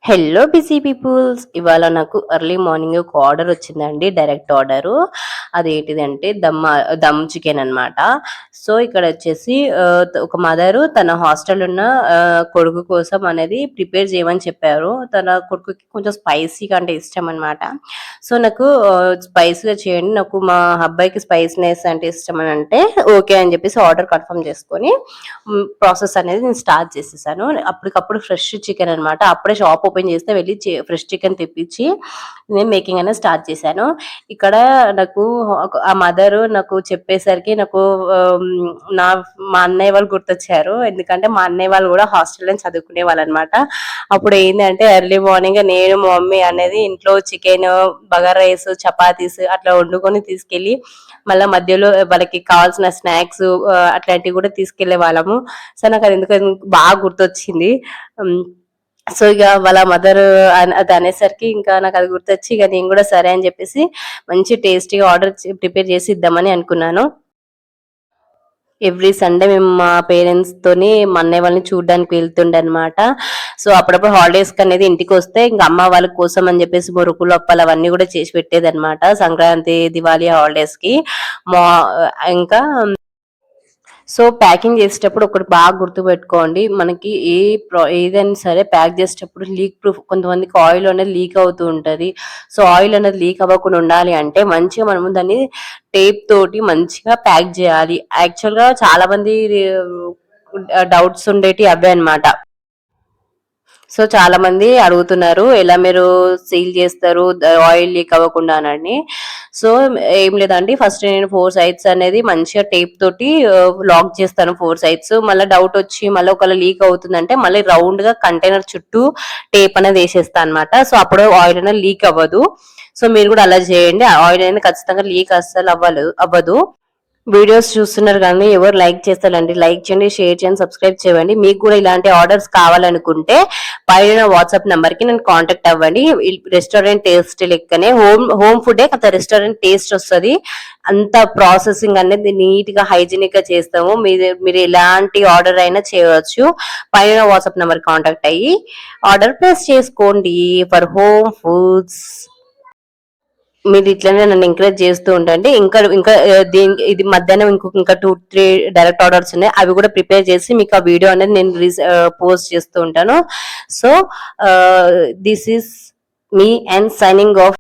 Hello busy peoples. ఇవాళ నాకు early morning ఒక ఆర్డర్ వచ్చిందండి, డైరెక్ట్ ఆర్డరు. అదేంటిదంటే దమ్ చికెన్ అనమాట. సో ఇక్కడ వచ్చేసి ఒక మదరు తన హాస్టల్ ఉన్న కొడుకు కోసం అనేది ప్రిపేర్ చేయమని చెప్పారు. తన కొడుకుకి కొంచెం స్పైసీగా అంటే ఇష్టం అనమాట. సో నాకు స్పైసీగా చేయండి, నాకు మా అబ్బాయికి స్పైసీనెస్ అంటే ఇష్టం అని అంటే ఓకే అని చెప్పేసి ఆర్డర్ కన్ఫర్మ్ చేసుకొని ప్రాసెస్ అనేది నేను స్టార్ట్ చేసేసాను. అప్పటికప్పుడు ఫ్రెష్ చికెన్ అనమాట. అప్పుడే షాప్ ఓపెన్ చేస్తే వెళ్ళి ఫ్రెష్ చికెన్ తెప్పించి నేను మేకింగ్ అనేది స్టార్ట్ చేశాను. ఇక్కడ నాకు ఆ మదర్ నాకు చెప్పేసరికి నాకు ఆమ్, నా మా అన్నయ్య వాళ్ళు గుర్తొచ్చారు. ఎందుకంటే మా అన్నయ్య వాళ్ళు కూడా హాస్టల్లో చదువుకునే వాళ్ళు అనమాట. అప్పుడు ఏంటంటే ఎర్లీ మార్నింగ్ నేను మా మమ్మీ అనేది ఇంట్లో చికెన్, బగారా రైస్, చపాతీస్ అట్లా వండుకొని తీసుకెళ్ళి మళ్ళీ మధ్యలో వాళ్ళకి కావాల్సిన స్నాక్స్ అట్లాంటివి కూడా తీసుకెళ్లే వాళ్ళము. సో నాకు అది ఎందుకు బాగా గుర్తొచ్చింది. సో ఇక వాళ్ళ మదర్ అది అనేసరికి ఇంకా నాకు అది గుర్తొచ్చి ఇక నేను కూడా సరే అని చెప్పేసి మంచి టేస్టీగా ఆర్డర్ ప్రిపేర్ చేసి ఇద్దామని అనుకున్నాను. ఎవ్రీ సండే మేము మా పేరెంట్స్ తోని మా అన్నయ్య వాళ్ళని చూడడానికి వెళ్తుండే అనమాట. సో అప్పుడప్పుడు హాలిడేస్ కి అనేది ఇంటికి వస్తే ఇంకా అమ్మ వాళ్ళ కోసం అని చెప్పేసి మురుకులు, అప్పాలు అవన్నీ కూడా చేసి పెట్టేది అనమాట సంక్రాంతి, దివాళీ హాలిడేస్ కి. మా ఇంకా సో ప్యాకింగ్ చేసేటప్పుడు ఒకటి బాగా గుర్తుపెట్టుకోండి. మనకి ఏదైనా సరే ప్యాక్ చేసేటప్పుడు లీక్ ప్రూఫ్, కొంతమందికి ఆయిల్ అనేది లీక్ అవుతూ ఉంటది. సో ఆయిల్ అనేది లీక్ అవ్వకుండా ఉండాలి అంటే మంచిగా మనము దాన్ని టేప్ తోటి మంచిగా ప్యాక్ చేయాలి. యాక్చువల్ గా చాలా మంది డౌట్స్ ఉండేటి అవే అన్నమాట. సో చాలా మంది అడుగుతున్నారు ఎలా మీరు సీల్ చేస్తారు ఆయిల్ లీక్ అవ్వకుండానని. సో ఏం లేదండి, ఫస్ట్ నేను 4 సైడ్స్ అనేది మంచిగా టేప్ తోటి లాక్ చేస్తాను 4 సైడ్స్. మళ్ళీ డౌట్ వచ్చి మళ్ళీ ఒకవేళ లీక్ అవుతుందంటే మళ్ళీ రౌండ్ గా కంటైనర్ చుట్టూ టేప్ అనేది వేసేస్తాను అనమాట. సో అప్పుడు ఆయిల్ అనేది లీక్ అవ్వదు. సో మీరు కూడా అలా చేయండి, ఆయిల్ అనేది ఖచ్చితంగా లీక్ అస్సలు అవ్వదు. వీడియోస్ చూస్తున్నారు కానీ ఎవరు లైక్ చేస్తారండి? లైక్ చేయండి, షేర్ చేయండి, సబ్స్క్రైబ్ చేయండి. మీకు కూడా ఇలాంటి ఆర్డర్స్ కావాలనుకుంటే పైన వాట్సాప్ నంబర్ కి నేను కాంటాక్ట్ అవ్వండి. రెస్టారెంట్ టేస్ట్ లెక్కనే హోమ్ ఫుడే కదా, రెస్టారెంట్ టేస్ట్ వస్తుంది. అంత ప్రాసెసింగ్ అనేది నీట్ గా హైజీనిక్ గా చేస్తాము. మీరు ఎలాంటి ఆర్డర్ అయినా చేయవచ్చు. పైన వాట్సాప్ నంబర్ కాంటాక్ట్ అయ్యి ఆర్డర్ ప్లేస్ చేసుకోండి ఫర్ హోమ్ ఫుడ్స్. మీరు ఇట్లనే నన్ను ఎంకరేజ్ చేస్తూ ఉండండి. ఇంకా ఇంకా ఇది మధ్యాహ్నం ఇంకా 2-3 డైరెక్ట్ ఆర్డర్స్ ఉన్నాయి, అవి కూడా ప్రిపేర్ చేసి మీకు ఆ వీడియో అనేది నేను పోస్ట్ చేస్తూ ఉంటాను. So this is me and signing off.